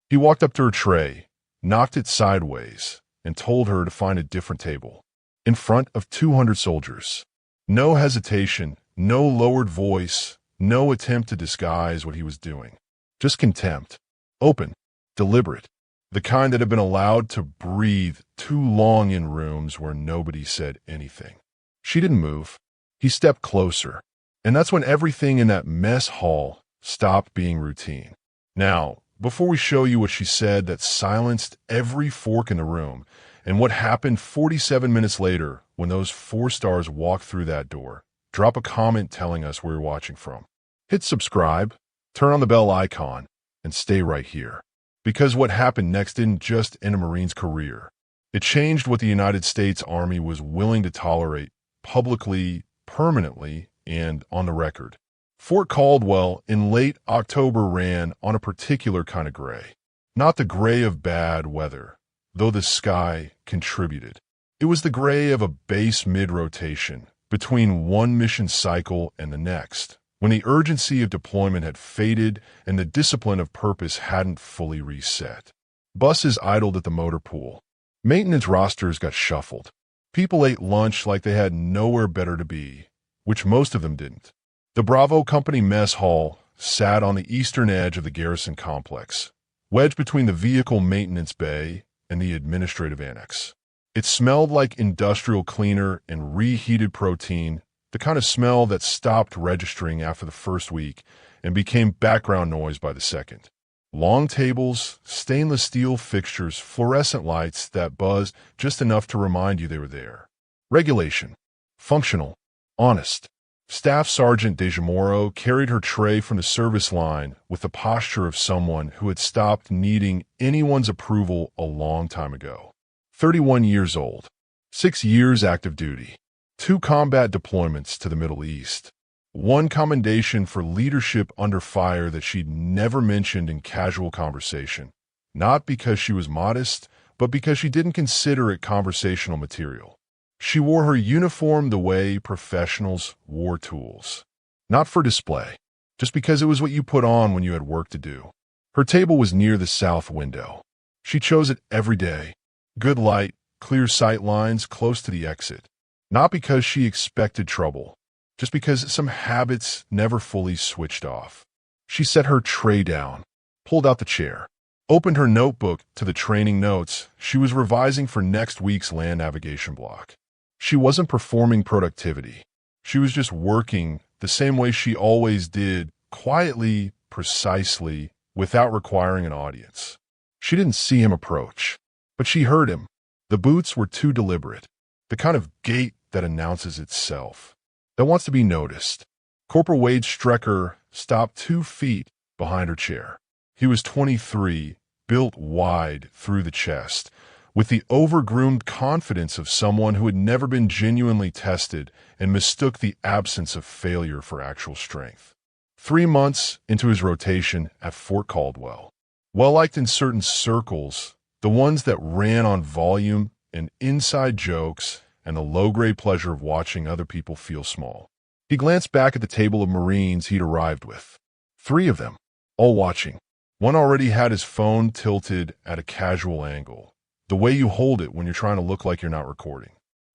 He walked up to her tray, knocked it sideways, and told her to find a different table. In front of 200 soldiers. No hesitation, no lowered voice, no attempt to disguise what he was doing. Just contempt. Open, deliberate. The kind that had been allowed to breathe too long in rooms where nobody said anything. She didn't move. He stepped closer. And that's when everything in that mess hall stopped being routine. Now, before we show you what she said that silenced every fork in the room, and what happened 47 minutes later when those 4 stars walked through that door, drop a comment telling us where you're watching from. Hit subscribe, turn on the bell icon, and stay right here. Because what happened next didn't just end a Marine's career. It changed what the United States Army was willing to tolerate publicly, permanently, and on the record. Fort Caldwell in late October ran on a particular kind of gray. Not the gray of bad weather, though the sky contributed. It was the gray of a base mid-rotation, between one mission cycle and the next, when the urgency of deployment had faded and the discipline of purpose hadn't fully reset. Buses idled at the motor pool. Maintenance rosters got shuffled. People ate lunch like they had nowhere better to be, which most of them didn't. The Bravo Company mess hall sat on the eastern edge of the garrison complex, wedged between the vehicle maintenance bay and the administrative annex. It smelled like industrial cleaner and reheated protein, the kind of smell that stopped registering after the first week and became background noise by the second. Long tables, stainless steel fixtures, fluorescent lights that buzzed just enough to remind you they were there. Regulation. Functional. Honest. Staff Sergeant DeJamoro carried her tray from the service line with the posture of someone who had stopped needing anyone's approval a long time ago. 31 years old. 6 years active duty. 2 combat deployments to the Middle East. 1 commendation for leadership under fire that she'd never mentioned in casual conversation. Not because she was modest, but because she didn't consider it conversational material. She wore her uniform the way professionals wore tools. Not for display, just because it was what you put on when you had work to do. Her table was near the south window. She chose it every day. Good light, clear sight lines close to the exit. Not because she expected trouble, just because some habits never fully switched off. She set her tray down, pulled out the chair, opened her notebook to the training notes she was revising for next week's land navigation block. She wasn't performing productivity. She was just working the same way she always did, quietly, precisely, without requiring an audience. She didn't see him approach, but she heard him. The boots were too deliberate, the kind of gait that announces itself, that wants to be noticed. Corporal Wade Strecker stopped 2 feet behind her chair. He was 23, built wide through the chest, with the overgroomed confidence of someone who had never been genuinely tested and mistook the absence of failure for actual strength. 3 months into his rotation at Fort Caldwell. Well-liked in certain circles, the ones that ran on volume and inside jokes and the low-grade pleasure of watching other people feel small. He glanced back at the table of Marines he'd arrived with. 3 of them, all watching. One already had his phone tilted at a casual angle, the way you hold it when you're trying to look like you're not recording.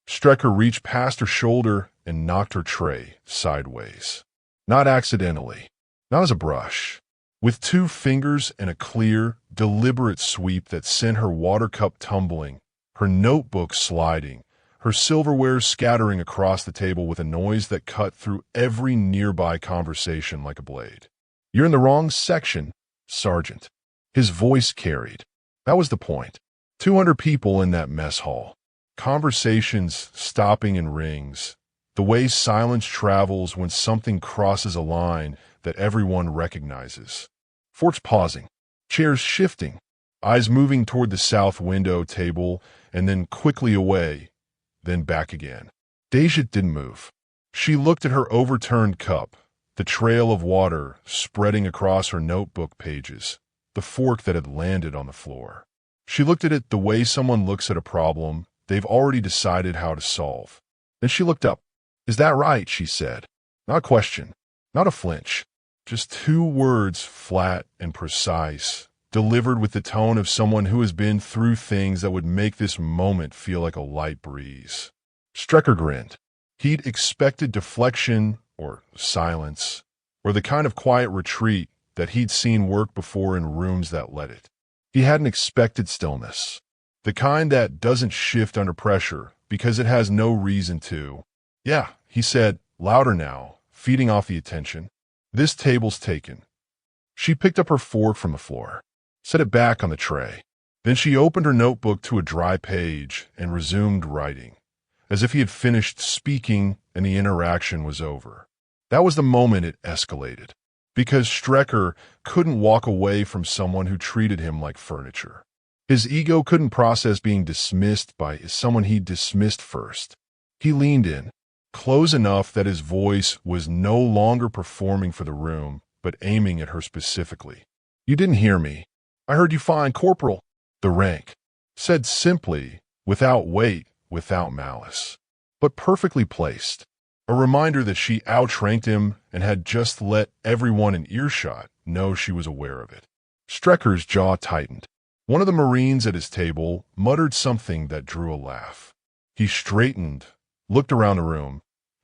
Strecker reached past her shoulder and knocked her tray sideways. Not accidentally, not as a brush. With 2 fingers and a clear, deliberate sweep that sent her water cup tumbling, her notebook sliding, her silverware scattering across the table with a noise that cut through every nearby conversation like a blade. "You're in the wrong section, Sergeant." His voice carried. That was the point. 200 people in that mess hall. Conversations stopping in rings. The way silence travels when something crosses a line that everyone recognizes. Fort's pausing. Chairs shifting. Eyes moving toward the south window table and then quickly away, then back again. Deja didn't move. She looked at her overturned cup, the trail of water spreading across her notebook pages, the fork that had landed on the floor. She looked at it the way someone looks at a problem they've already decided how to solve. Then she looked up. "Is that right?" she said. Not a question, not a flinch. Just 2 words, flat and precise, delivered with the tone of someone who has been through things that would make this moment feel like a light breeze. Strecker grinned. He'd expected deflection or silence, or the kind of quiet retreat that he'd seen work before in rooms that let it. He hadn't expected stillness, the kind that doesn't shift under pressure because it has no reason to. "Yeah," he said, louder now, feeding off the attention. "This table's taken." She picked up her fork from the floor, set it back on the tray. Then she opened her notebook to a dry page and resumed writing, as if he had finished speaking and the interaction was over. That was the moment it escalated, because Strecker couldn't walk away from someone who treated him like furniture. His ego couldn't process being dismissed by someone he'd dismissed first. He leaned in, close enough that his voice was no longer performing for the room, but aiming at her specifically. "You didn't hear me. I heard you fine, Corporal." The rank said simply, without weight, without malice, but perfectly placed. A reminder that she outranked him and had just let everyone in earshot know she was aware of it. Strecker's jaw tightened. One of the Marines at his table muttered something that drew a laugh. He straightened, looked around the room,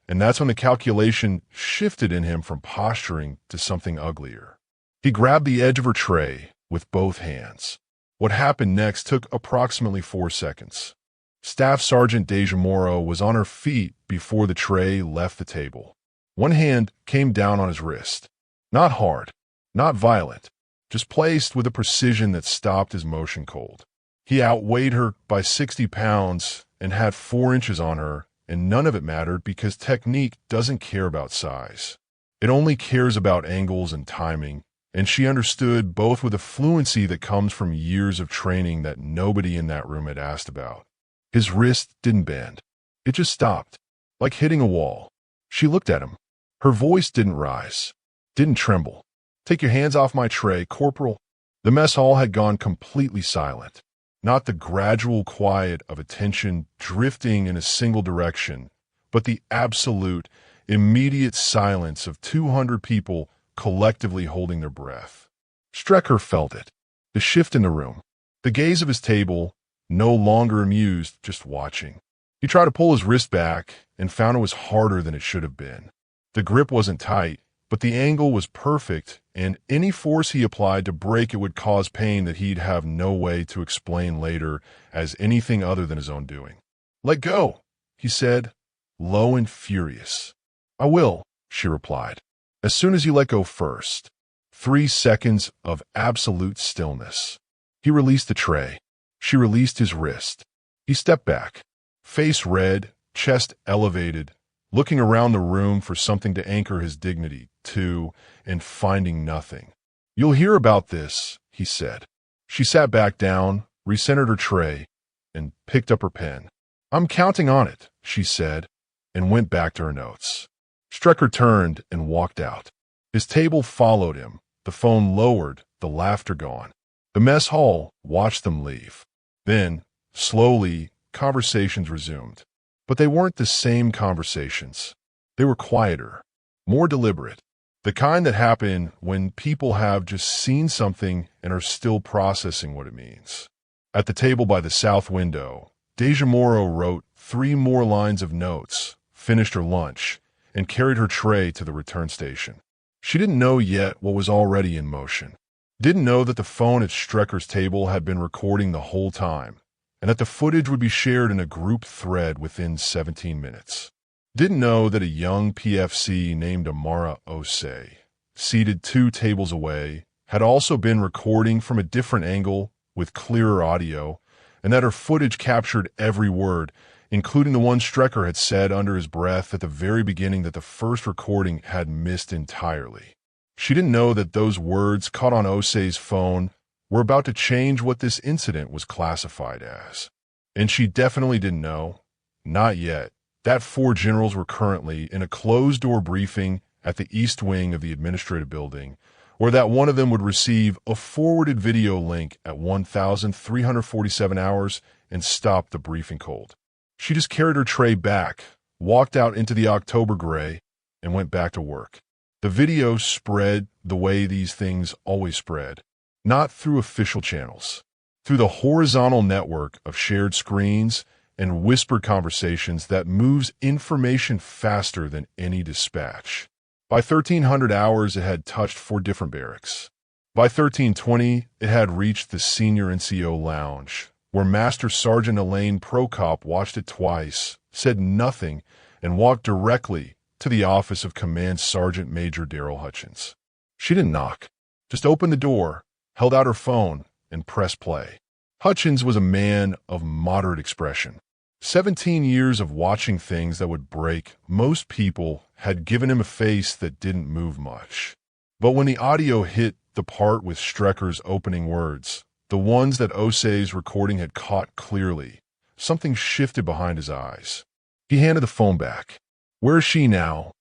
and that's when the calculation shifted in him from posturing to something uglier. He grabbed the edge of her tray with both hands. What happened next took approximately 4 seconds. Staff Sergeant Deja Moro was on her feet before the tray left the table. One hand came down on his wrist. Not hard, not violent, just placed with a precision that stopped his motion cold. He outweighed her by 60 pounds and had 4 inches on her, and none of it mattered because technique doesn't care about size. It only cares about angles and timing, and she understood both with a fluency that comes from years of training that nobody in that room had asked about. His wrist didn't bend. It just stopped, like hitting a wall. She looked at him. Her voice didn't rise, didn't tremble. "Take your hands off my tray, Corporal." The mess hall had gone completely silent. Not the gradual quiet of attention drifting in a single direction, but the absolute, immediate silence of 200 people collectively holding their breath. Strecker felt it, the shift in the room, the gaze of his table, no longer amused, just watching. He tried to pull his wrist back and found it was harder than it should have been. The grip wasn't tight, but the angle was perfect, and any force he applied to break it would cause pain that he'd have no way to explain later as anything other than his own doing. "Let go," he said, low and furious. "I will," she replied, "as soon as you let go first." 3 seconds of absolute stillness. He released the tray. She released his wrist. He stepped back, face red, chest elevated, looking around the room for something to anchor his dignity to, and finding nothing. "You'll hear about this," he said. She sat back down, recentered her tray, and picked up her pen. "I'm counting on it," she said, and went back to her notes. Strecker turned and walked out. His table followed him, the phone lowered, the laughter gone. The mess hall watched them leave. Then, slowly, conversations resumed. But they weren't the same conversations. They were quieter, more deliberate, the kind that happen when people have just seen something and are still processing what it means. At the table by the south window, Deja Moro wrote 3 more lines of notes, finished her lunch, and carried her tray to the return station. She didn't know yet what was already in motion. Didn't know that the phone at Strecker's table had been recording the whole time, and that the footage would be shared in a group thread within 17 minutes. Didn't know that a young PFC named Amara Osei, seated 2 tables away, had also been recording from a different angle with clearer audio, and that her footage captured every word, including the one Strecker had said under his breath at the very beginning that the first recording had missed entirely. She didn't know that those words caught on Osei's phone were about to change what this incident was classified as. And she definitely didn't know, not yet, that 4 generals were currently in a closed-door briefing at the east wing of the administrative building, or that one of them would receive a forwarded video link at 1,347 hours and stop the briefing cold. She just carried her tray back, walked out into the October gray, and went back to work. The video spread the way these things always spread. not through official channels. Through the horizontal network of shared screens and whispered conversations that moves information faster than any dispatch. By 1300 hours, it had touched 4 different barracks. By 1320, it had reached the senior NCO lounge, where Master Sergeant Elaine Prokop watched it twice, said nothing, and walked directly to the office of Command Sergeant Major Daryl Hutchins. She didn't knock, just opened the door, held out her phone, and pressed play. Hutchins was a man of moderate expression. 17 years of watching things that would break most people had given him a face that didn't move much. But when the audio hit the part with Strecker's opening words, the ones that Osei's recording had caught clearly, something shifted behind his eyes. He handed the phone back. Where is she now?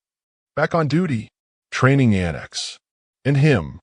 Back on duty. Training annex. And him.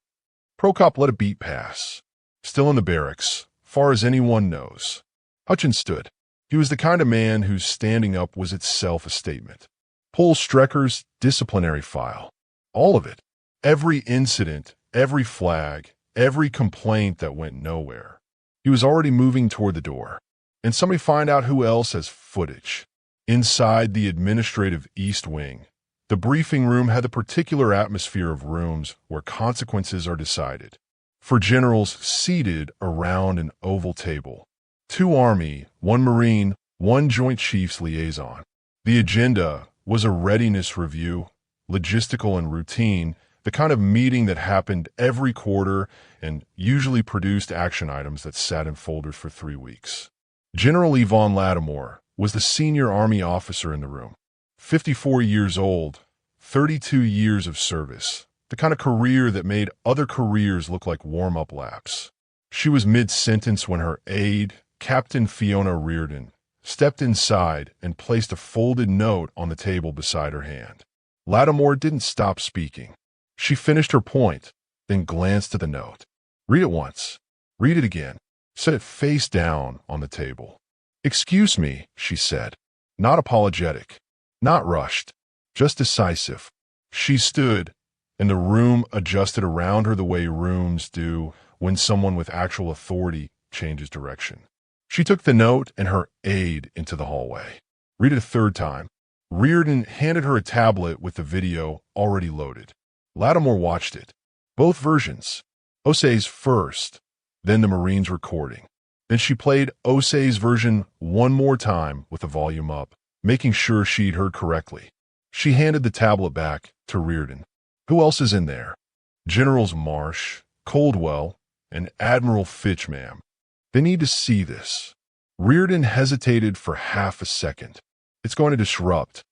Prokop let a beat pass. Still in the barracks, far as anyone knows. Hutchins stood. He was the kind of man whose standing up was itself a statement. Pull Strecker's disciplinary file. All of it. Every incident, every flag, every complaint that went nowhere. He was already moving toward the door. And somebody find out who else has footage. Inside the administrative East Wing, the briefing room had the particular atmosphere of rooms where consequences are decided. For generals seated around an oval table. 2 Army, 1 Marine, 1 Joint Chiefs liaison. The agenda was a readiness review, logistical and routine, the kind of meeting that happened every quarter and usually produced action items that sat in folders for 3 weeks. General Yvonne Lattimore was the senior Army officer in the room. 54 years old, 32 years of service, the kind of career that made other careers look like warm-up laps. She was mid-sentence when her aide, Captain Fiona Reardon, stepped inside and placed a folded note on the table beside her hand. Lattimore didn't stop speaking. She finished her point, then glanced at the note. Read it once. Read it again. Set it face down on the table. Excuse me, she said. Not apologetic. Not rushed. Just decisive. She stood, and the room adjusted around her the way rooms do when someone with actual authority changes direction. She took the note and her aide into the hallway. Read it a 3rd time. Reardon handed her a tablet with the video already loaded. Lattimore watched it. Both versions. Osei's first, then the Marine's recording. Then she played Osei's version one more time with the volume up, making sure she'd heard correctly. She handed the tablet back to Reardon. Who else is in there? Generals Marsh, Caldwell, and Admiral Fitch, ma'am. They need to see this. Reardon hesitated for half a second. It's going to disrupt.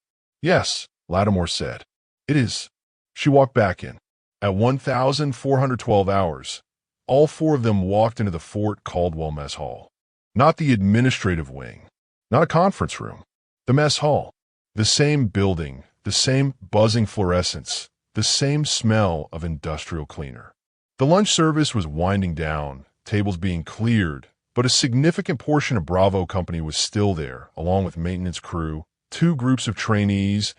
Yes, Lattimore said. It is. She walked back in. At 1,412 hours, all 4 of them walked into the Fort Caldwell mess hall. Not the administrative wing. Not a conference room. The mess hall. The same building, the same buzzing fluorescence, the same smell of industrial cleaner. The lunch service was winding down, tables being cleared, but a significant portion of Bravo Company was still there, along with maintenance crew, 2 groups of trainees,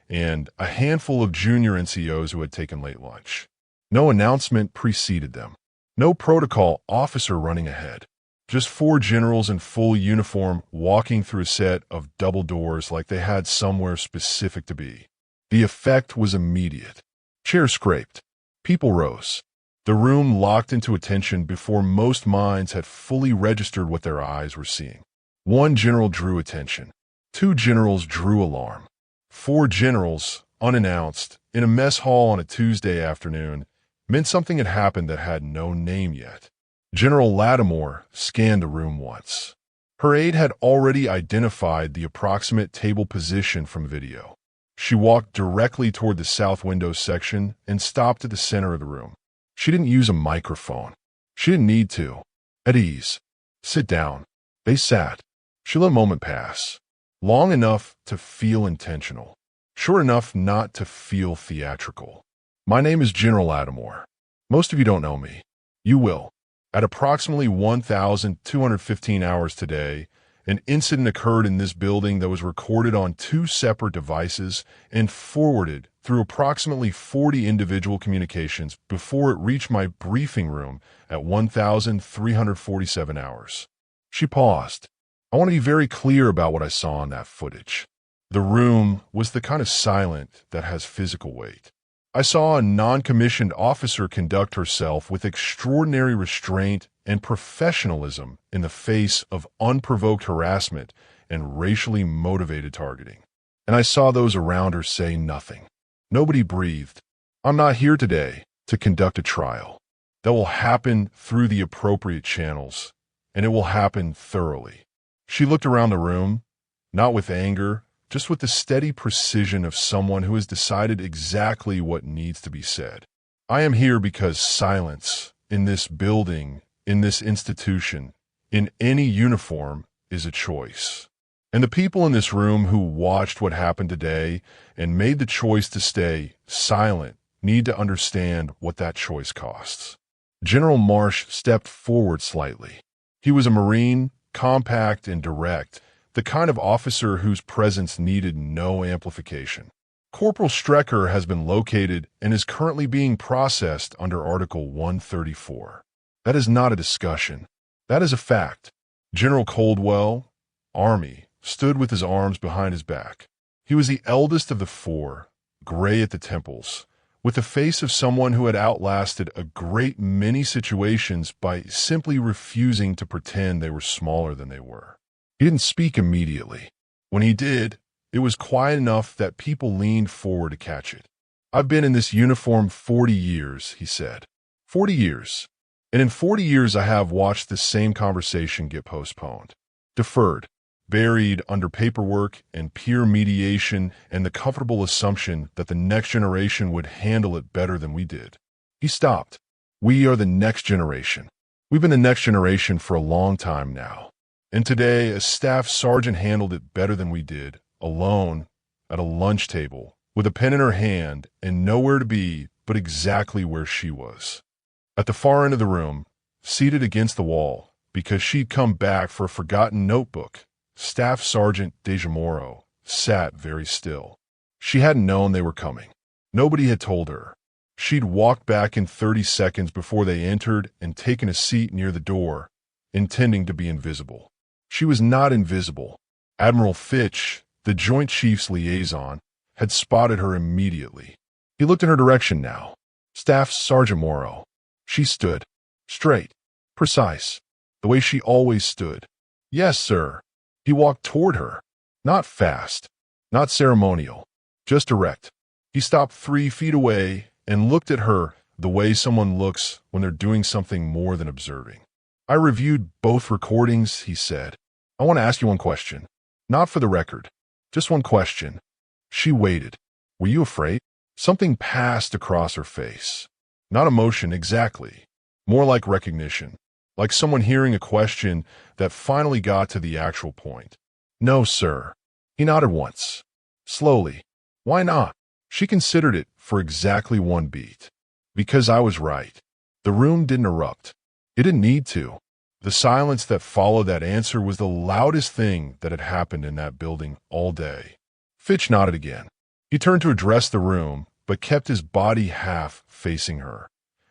and a handful of junior NCOs who had taken late lunch. No announcement preceded them. No protocol officer running ahead. Just 4 generals in full uniform walking through a set of double doors like they had somewhere specific to be. The effect was immediate. Chairs scraped. People rose. The room locked into attention before most minds had fully registered what their eyes were seeing. 1 general drew attention. 2 generals drew alarm. 4 generals, unannounced, in a mess hall on a Tuesday afternoon, meant something had happened that had no name yet. General Lattimore scanned the room once. Her aide had already identified the approximate table position from video. She walked directly toward the south window section and stopped at the center of the room. She didn't use a microphone. She didn't need to. At ease. Sit down. They sat. She let a moment pass. Long enough to feel intentional. Short enough not to feel theatrical. My name is General Lattimore. Most of you don't know me. You will. At approximately 1,215 hours today, An incident occurred in this building that was recorded on 2 separate devices and forwarded through approximately 40 individual communications before it reached my briefing room at 1,347 hours. She paused. I want to be very clear about what I saw in that footage. The room was the kind of silent that has physical weight. I saw a non-commissioned officer conduct herself with extraordinary restraint and professionalism in the face of unprovoked harassment and racially motivated targeting. And I saw those around her say nothing. Nobody breathed. I'm not here today to conduct a trial. That will happen through the appropriate channels, and it will happen thoroughly. She looked around the room, not with anger, just with the steady precision of someone who has decided exactly what needs to be said. I am here because silence in this building, in this institution, in any uniform is a choice. And the people in this room who watched what happened today and made the choice to stay silent need to understand what that choice costs. General Marsh stepped forward slightly. He was a Marine, compact and direct, the kind of officer whose presence needed no amplification. Corporal Strecker has been located and is currently being processed under Article 134. That is not a discussion. That is a fact. General Caldwell, Army, stood with his arms behind his back. He was the eldest of the 4, gray at the temples, with the face of someone who had outlasted a great many situations by simply refusing to pretend they were smaller than they were. He didn't speak immediately. When he did, it was quiet enough that people leaned forward to catch it. I've been in this uniform 40 years, he said. 40 years. And in 40 years I have watched this same conversation get postponed, deferred, buried under paperwork and peer mediation and the comfortable assumption that the next generation would handle it better than we did. He stopped. We are the next generation. We've been the next generation for a long time now. And today, a staff sergeant handled it better than we did, alone, at a lunch table, with a pen in her hand and nowhere to be but exactly where she was. At the far end of the room, seated against the wall, because she'd come back for a forgotten notebook, Staff Sergeant DeJamoro sat very still. She hadn't known they were coming. Nobody had told her. She'd walked back in 30 seconds before they entered and taken a seat near the door, intending to be invisible. She was not invisible. Admiral Fitch, the Joint Chiefs liaison, had spotted her immediately. He looked in her direction now. Staff Sergeant Morrow. She stood, straight, precise, the way she always stood. Yes, sir. He walked toward her. Not fast, not ceremonial, just direct. He stopped 3 feet away and looked at her the way someone looks when they're doing something more than observing. I reviewed both recordings, he said. I want to ask you one question. Not for the record. Just one question. She waited. Were you afraid? Something passed across her face. Not emotion exactly. More like recognition. Like someone hearing a question that finally got to the actual point. No, sir. He nodded once. Slowly. Why not? She considered it for exactly 1 beat. Because I was right. The room didn't erupt. It didn't need to. The silence that followed that answer was the loudest thing that had happened in that building all day. Fitch nodded again. He turned to address the room, but kept his body half facing her,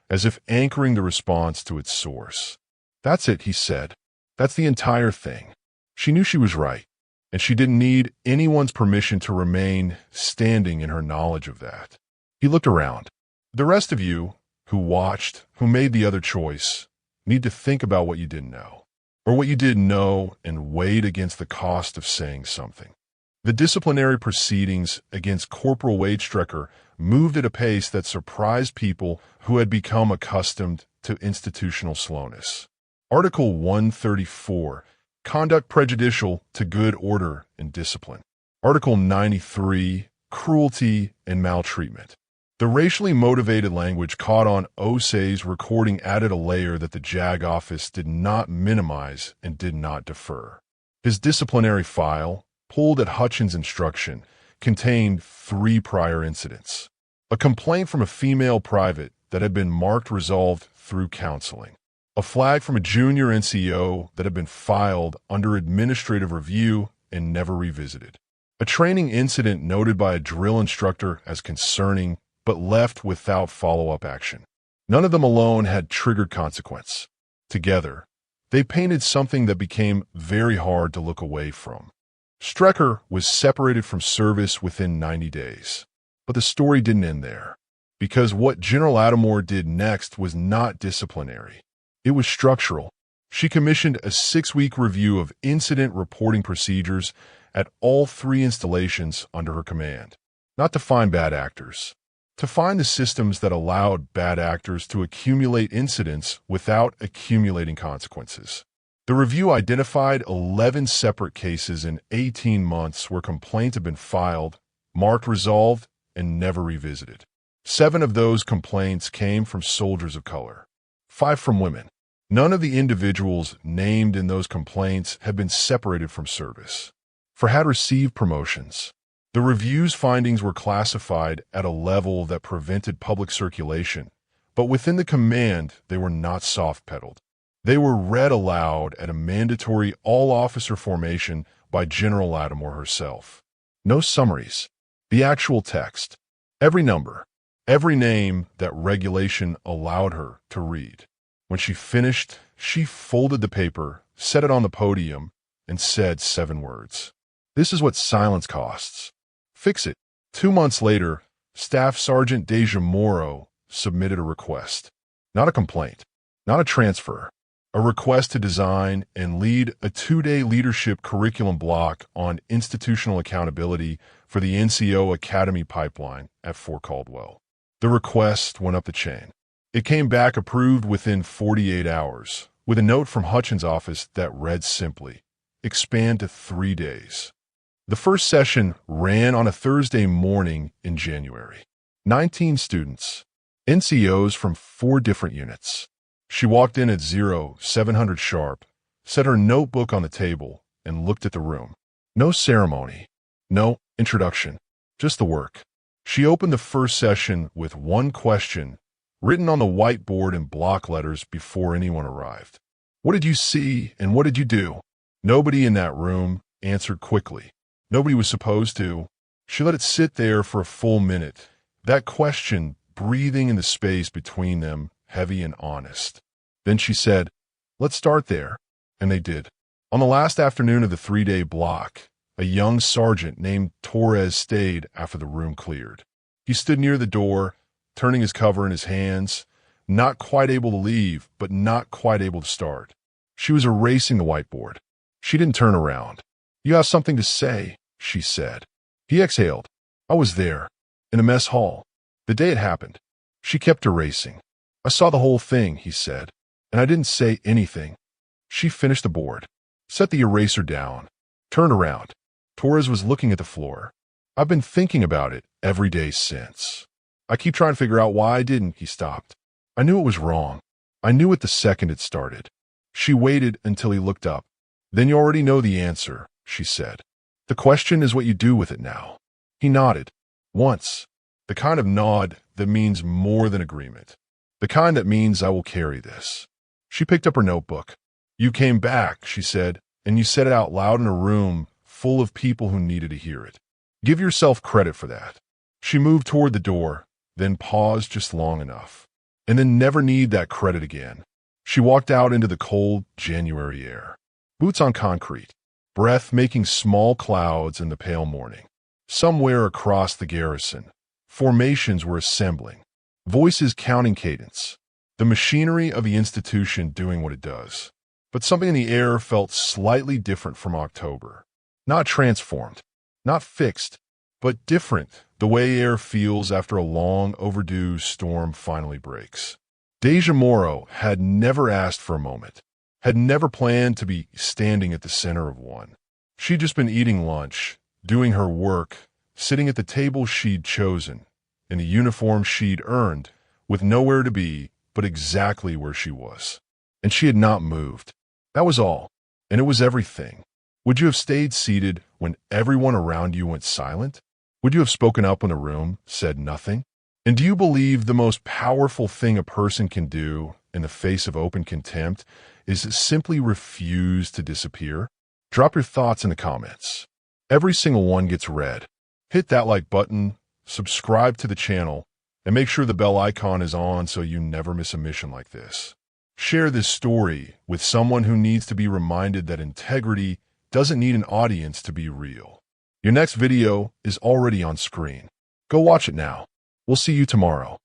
as if anchoring the response to its source. That's it, he said. That's the entire thing. She knew she was right, and she didn't need anyone's permission to remain standing in her knowledge of that. He looked around. The rest of you, who watched, who made the other choice, need to think about what you didn't know, or what you did know and weigh it against the cost of saying something. The disciplinary proceedings against Corporal Wade Strecker moved at a pace that surprised people who had become accustomed to institutional slowness. Article 134, conduct prejudicial to good order and discipline. Article 93, cruelty and maltreatment. The racially motivated language caught on Osei's recording added a layer that the JAG office did not minimize and did not defer. His disciplinary file, pulled at Hutchins' instruction, contained 3 prior incidents. A complaint from a female private that had been marked resolved through counseling. A flag from a junior NCO that had been filed under administrative review and never revisited. A training incident noted by a drill instructor as concerning, but left without follow-up action. None of them alone had triggered consequence. Together, they painted something that became very hard to look away from. Strecker was separated from service within 90 days. But the story didn't end there, because what General Atmore did next was not disciplinary. It was structural. She commissioned a 6-week review of incident reporting procedures at all 3 installations under her command. Not to find bad actors, to find the systems that allowed bad actors to accumulate incidents without accumulating consequences. The review identified 11 separate cases in 18 months where complaints had been filed, marked resolved, and never revisited. 7 of those complaints came from soldiers of color, 5 from women. None of the individuals named in those complaints had been separated from service, or had received promotions. The review's findings were classified at a level that prevented public circulation, but within the command they were not soft-pedaled. They were read aloud at a mandatory all-officer formation by General Atmore herself. No summaries. The actual text. Every number. Every name that regulation allowed her to read. When she finished, she folded the paper, set it on the podium, and said 7 words. This is what silence costs. Fix it. 2 months later, Staff Sergeant Deja Morrow submitted a request. Not a complaint. Not a transfer. A request to design and lead a 2-day leadership curriculum block on institutional accountability for the NCO Academy pipeline at Fort Caldwell. The request went up the chain. It came back approved within 48 hours, with a note from Hutchins' office that read simply, expand to 3 days. The first session ran on a Thursday morning in January. 19 students, NCOs from 4 different units. She walked in at 0700 sharp, set her notebook on the table, and looked at the room. No ceremony, no introduction, just the work. She opened the first session with 1 question, written on the whiteboard in block letters before anyone arrived. What did you see and what did you do? Nobody in that room answered quickly. Nobody was supposed to. She let it sit there for a full minute, that question breathing in the space between them, heavy and honest. Then she said, let's start there. And they did. On the last afternoon of the 3-day block, a young sergeant named Torres stayed after the room cleared. He stood near the door, turning his cover in his hands, not quite able to leave, but not quite able to start. She was erasing the whiteboard. She didn't turn around. You have something to say, she said. He exhaled. I was there, in a mess hall, the day it happened. She kept erasing. I saw the whole thing, he said, and I didn't say anything. She finished the board, set the eraser down, turned around. Torres was looking at the floor. I've been thinking about it every day since. I keep trying to figure out why I didn't, he stopped. I knew it was wrong. I knew it the second it started. She waited until he looked up. Then you already know the answer, she said. The question is what you do with it now. He nodded. Once. The kind of nod that means more than agreement. The kind that means I will carry this. She picked up her notebook. You came back, she said, and you said it out loud in a room full of people who needed to hear it. Give yourself credit for that. She moved toward the door, then paused just long enough, and then never need that credit again. She walked out into the cold January air. Boots on concrete, breath making small clouds in the pale morning. Somewhere across the garrison, formations were assembling, voices counting cadence, the machinery of the institution doing what it does. But something in the air felt slightly different from October. Not transformed, not fixed, but different, the way air feels after a long overdue storm finally breaks. Deja Morrow had never asked for a moment, had never planned to be standing at the center of one. She'd just been eating lunch, doing her work, sitting at the table she'd chosen, in the uniform she'd earned, with nowhere to be but exactly where she was. And she had not moved. That was all, and it was everything. Would you have stayed seated when everyone around you went silent? Would you have spoken up when the room said nothing? And do you believe the most powerful thing a person can do in the face of open contempt is simply refuse to disappear. Drop your thoughts in the comments. Every single one gets read. Hit that like button, subscribe to the channel, and make sure the bell icon is on so you never miss a mission like this. Share this story with someone who needs to be reminded that integrity doesn't need an audience to be real. Your next video is already on screen. Go watch it now. We'll see you tomorrow.